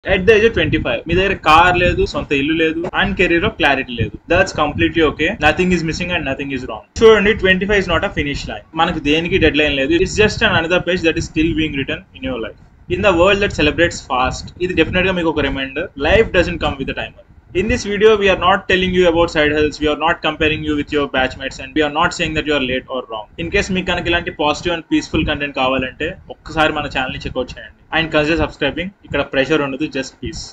At the age of 25 మీ దగ్గర car లేదు, సొంత ఇల్లు లేదు, అండ్ కెరీర్ లో క్లారిటీ లేదు. That's completely okay. Nothing is missing and nothing is wrong. చూడండి, 25 is not a finish line. మనకి దేనికి డెడ్ లైన్ లేదు. It's just an another page that is still being written in your life. In the world that celebrates fast, ఇది definite గా మీకు ఒక reminder. Life doesn't come with a timer. In this video, we are not telling you about side hustles, we are not comparing you with your batchmates, and we are not saying that you are late or wrong. In case మీకు కనుక ఇలాంటి positive and peaceful content కావాలంటే ఒక్కసారి మన ఛానల్ని checkout చేయండి and consider subscribing. ఇక్కడ pressure ఉండదు, జస్ట్ పీస్.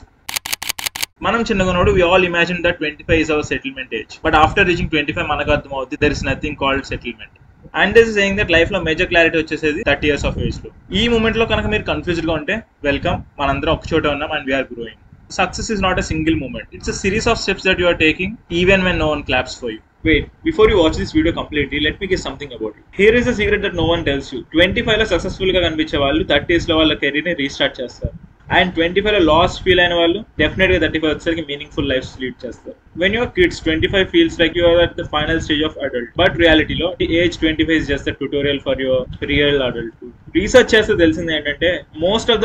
మనం చిన్నగా ఉన్నప్పుడు we all imagine that 25 is our settlement age, but after reaching 25 మనకు అర్థమవుతుంది there is nothing called settlement. And this is saying that life లో మేజర్ క్లారిటీ వచ్చేసేది 30 years ఆఫ్ ఏజ్ లో. ఈ మూమెంట్ లో కనుక మీరు కన్ఫ్యూజ్డ్ గా ఉంటే వెల్కమ్, మనందరం ఒక చోట ఉన్నాం and we are growing. Success is not a single moment. It's a series of steps that you are taking even when no one claps for you. Wait, before you watch this video completely, let me give something about it. Here is a secret that no one tells you. 25 లో successful గా కనిపించే వాళ్ళు 30s లో వాళ్ళ career ని restart చేస్తారు. And 25 లో last feel అయిన వాళ్ళు డెఫినెట్ గా 35 వచ్చేసరికి మీనింగ్ఫుల్ లైఫ్ లీడ్ చేస్తారు. When you are kids, 25 feels like you are at the final stage of adult. But reality lo, the age 25 is just a tutorial for your real adulthood. Research చేస్తే తెలిసింది ఏంటంటే most of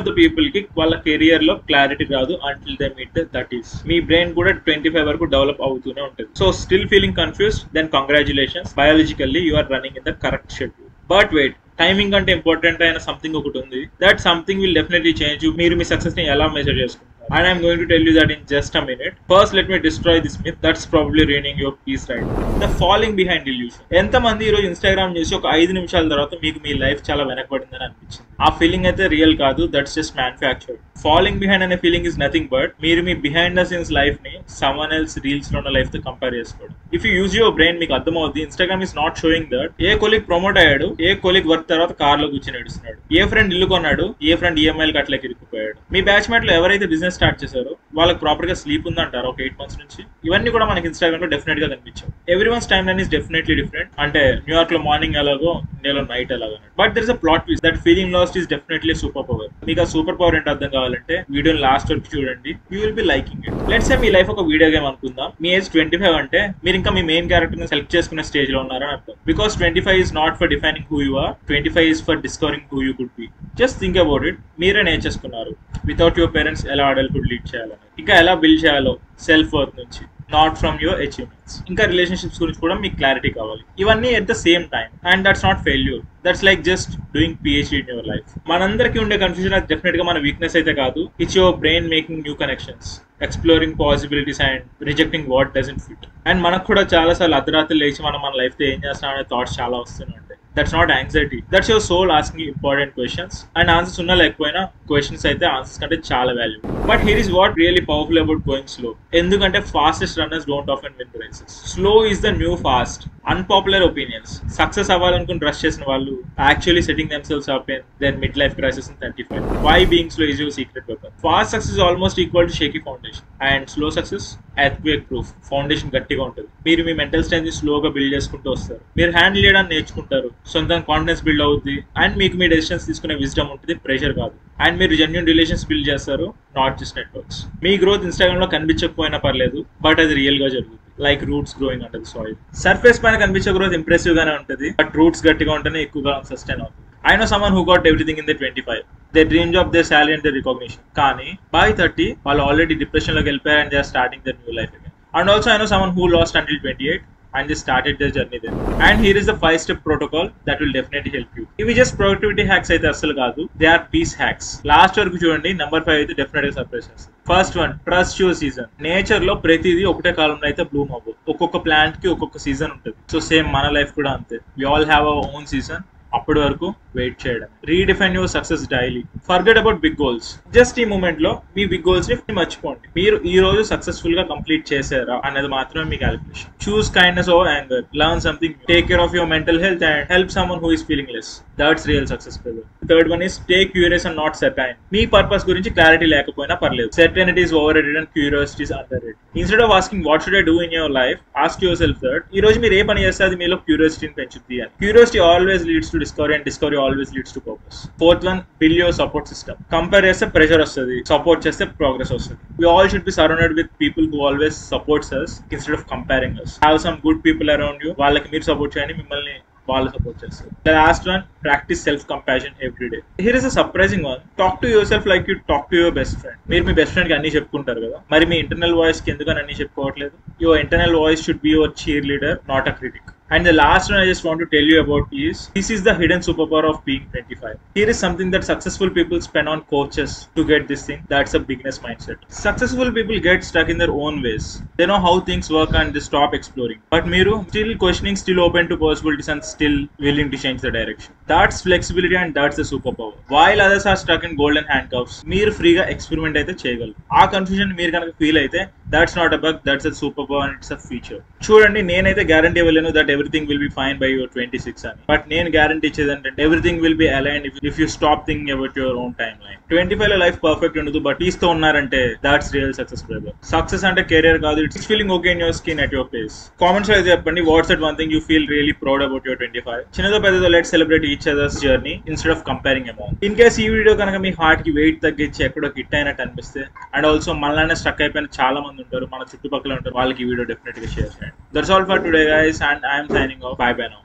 the people కి వాళ్ళ career లో clarity రాదు until they meet the 30s. మీ brain కూడా 25 వరకు డెవలప్ అవుతూనే ఉంటుంది. So still feeling confused? Then congratulations, biologically you are running in the correct schedule. But wait, timing అంటే ఇంపార్టెంట్ అయిన సంథింగ్ ఒకటి ఉంది. That something will definitely change you. మీరు మీ సక్సెస్ ని ఎలా మెజర్ చేసుకుంటారు? And I'm going to tell you that in just a minute. First, let me destroy this myth that's probably ruining your peace right now. The falling behind illusion. ఎంత మంది ఈరోజు Instagram చూసి ఒక 5 నిమిషాల తర్వాత మీకు మీ లైఫ్ చాలా వెనకబడిందని అనిపించింది. ఆ ఫీలింగ్ అయితే రియల్ కాదు, that's just manufactured. Falling behind అనే ఫీలింగ్ ఇస్ నథింగ్ బట్ మీరు మీ బిహైండ్ ద సీన్స్ లైఫ్ ని సమ్వన్ ఎల్స్ రీల్స్ లో ఉన్న లైఫ్ తో కంపేర్ చేసుకోవడం. If you use your brain మీకు అర్థమవుతుంది Instagram is not showing that A colleague promote అయ్యాడు, ఏ కొలీగ్ వర్క్ తర్వాత కార్ లో కూర్చొని నడుస్తున్నాడు, ఏ ఫ్రెండ్ ఇల్లు కొన్నాడు, ఏ ఫ్రెండ్ ఈఎంఐలు కట్లకి ఇరుక్కుపోయాడు. మీ బ్యాచ్మేట్ లో ఎవరైతే బిజినెస్ స్టార్ట్ చేశారో వాళ్ళకి ప్రాపర్ గా స్లీప్ ఉందంటారు ఒక 8 months నుంచి. ఇవన్నీ కూడా మనకి ఇన్స్టాగ్రామ్ లో డెఫినెట్ గా కనిపించాయి. Everyone's timeline is definitely different. అంటే న్యూయార్క్ లో మార్నింగ్ ఎలాగో ఇండియాలో నైట్ ఎలాగో. But there is a plot twist that feeling lost is definitely super power. మీకు ఆ సూపర్ పవర్ ఏంటో అర్థం కావాలంటే వీడియోని లాస్ట్ వరకు చూడండి. You will be liking it. Let's say మీ లైఫ్ ఒక వీడియో గేమ్ అనుకుందాం. మీ ఏజ్ 25 అంటే మీరు ఇంకా మీ మెయిన్ క్యారెక్టర్ ని సెలెక్ట్ చేసుకునే స్టేజ్ లో ఉన్నారని అర్థం. Because 25 is not for defining who you are, 25 is for discovering who you could be. Just think about it. మీరే నేర్చేసుకున్నారు వితౌట్ యువర్ పేరెంట్స్ ఎలా అడల్ట్హుడ్ లీడ్ చేయాలని, ఇంకా ఎలా బిల్డ్ చేయాలో సెల్ఫ్ వర్త్ నుంచి, నాట్ ఫ్రమ్ యువర్ అచీవ్మెంట్స్. ఇంకా relationships గురించి కూడా మీకు క్లారిటీ కావాలి. ఇవన్నీ at the same time. And that's not failure, that's like just doing PhD in your life. మనందరికీ ఉండే కన్ఫ్యూజన్ అది డెఫినెట్ గా మన వీక్నెస్ అయితే కాదు. It's your brain making new connections, exploring possibilities and rejecting what doesn't fit. And మనకు కూడా చాలా సార్లు అర్ధరాత్రి లేచి మనం మన లైఫ్ తో ఏం చేస్తాం అనే థాట్స్ చాలా వస్తూనే ఉంటాయి. That's not anxiety. That's your soul asking you important questions. And answers ఉన్నా లేకపోయినా questions అయితే answers కంటే చాలా valuable. But here is what really powerful about going slow. ఎందుకంటే fastest runners don't often win the races. Slow is the new fast. Unpopular opinions. Success అవ్వాలనుకుని rush చేసిన వాళ్ళు actually setting themselves up in their midlife crisis in 35. Why being slow is your secret weapon. Fast success is almost equal to shaky foundation. And slow success earthquake proof. Foundation గట్టిగా ఉంటుంది. మీరు మీ mental strength ని స్లోగా build చేసుకుంటూ వస్తారు. మీరు handle చేయడానికి నేర్చుకుంటారు. సొంతంగా కాన్ఫిడెన్స్ బిల్డ్ అవుతుంది. అండ్ మీకు మీ డెసిషన్స్ తీసుకునే విజ్డమ్ ఉంటుంది, ప్రెషర్ కాదు. అండ్ మీరు జెన్యూన్ రిలేషన్స్ బిల్డ్ చేస్తారు, not just networks. Me growth Instagram లో కనిపించకపోయినా పర్లేదు, బట్ అది రియల్ గా జరుగుతుంది. లైక్ రూట్స్ గ్రోయింగ్ అంటది సాయిల్. సర్ఫేస్ పైన కనిపించే గ్రోత్ ఇంప్రెసివ్ గానే ఉంటుంది, బట్ రూట్స్ గట్టిగా ఉంటేనే ఎక్కువగా సస్టైన్ అవుతుంది. I know someone who got everything in their 25. Their dream job, their salary and their recognition. Kani, by 30, వాళ్ళు already depression లోకి వెళ్ళిపోయారు and they are starting their new life again. And also I know someone who lost until 28 and they started their journey there. And here is the 5-step protocol that will definitely help you. ఇవి just productivity hacks అయితే అస్సలు కాదు, they are peace hacks. Last వరకు చూడండి. Number 5 అయితే definite గా surprise చేస్తుంది. First one, trust your season. Nature లో ప్రతిదీ ఒకటే కాలంలో అయితే బ్లూమ్ అవ్వదు. ఒక్కొక్క ప్లాంట్ కి ఒక్కొక్క సీజన్ ఉంటుంది. సో సేమ్ మన లైఫ్ కూడా అంతే. We all have our own season. అప్పటి వరకు వెయిట్ చేయడం. Redefine your success daily. Forget about big goals. Just ఈ మూమెంట్ లో మీ బిగ్ గోల్స్ ని మర్చిపోండి. మీరు ఈ రోజు సక్సెస్ఫుల్ గా కంప్లీట్ చేశారా అనేది మాత్రమే మీ calculation. Choose kindness over anger. Learn something. Take care of your mental health and help someone who is feeling less. That's real success brother. Third one is stay curious and not certain. మీ purpose గురించి clarity లేకపోయినా పర్లేదు. Certainty is overrated and curiosity is underrated. Instead of asking what should I do in your life, ask yourself that ఈ రోజు మీరు ఏ పని చేస్తే అది మీలో క్యూరియాసిటీని పెంచుద్ది అని. Curiosity always leads to discovery and discovery always leads to purpose. Fourth one, build your support system. Compare చేస్తే pressure వస్తుంది, సపోర్ట్ చేస్తే ప్రోగ్రెస్ వస్తుంది. We all should be surrounded with people who always supports us instead of comparing us. Have some good people around you. వాళ్ళకి మీరు support చేయండి, మిమ్మల్ని వాళ్ళు support చేస్తారు. The last one, practice self compassion every day. Here is a surprising one. Talk to your self like you talk to your best friend. మీరు మీ best friend కి అన్ని చెప్పుకుంటారు కదా, మరి మీ ఇంటర్నల్ వాయిస్ కి ఎందుకని అన్ని చెప్పుకోవట్లేదు? Your internal voice should be your cheerleader, not a critic. And the last one I just want to tell you about is, this is the hidden superpower of being 25. Here is something that successful people spend on coaches to get this thing. That's a beginner's mindset. Successful people get stuck in their own ways. They know how things work and they stop exploring. But Meeru, still questioning, still open to possibilities and still willing to change the direction. That's flexibility and that's the superpower. While others are stuck in golden handcuffs, మీరు ఫ్రీగా experiment అయితే చేయగలరు. ఆ confusion మీరు కనుక feel అయితే, that's not a bug, that's a superpower and it's a feature. చూడండి, నేనైతే గ్యారంటీ ఇవ్వలేను that everything will be fine by your 26 అని, బట్ నేను గ్యారంటీ ఇచ్చేది ఏంటంటే everything will be align if you stop thinking about your own time line. 25 లో life perfect ఉండదు, but ఈస్తో ఉన్నారంటే that's real success brother. Success అంటే career కాదు, it's feeling okay in your skin at your place. Comments లో అయితే చెప్పండి, what's that one thing you feel really proud about your 25. చిన్నదో పెద్దదో let's celebrate each others journey instead of comparing amount. In case ఈ video కనుక మీ heart కి wait తగ్గించి ఎక్కడో హిట్ అయినట్టు అనిపిస్తే, అండ్ ఆల్సో మనలానే స్టక్ అయిపోయిన చాలా మంది ఉంటారు, మన చుట్టుపక్కల ఉంటారు, వాళ్ళకి ఈ వీడియో డెఫినెట్ గా షేర్ చేయండి. That's all for today guys, and I'm signing off. By by now.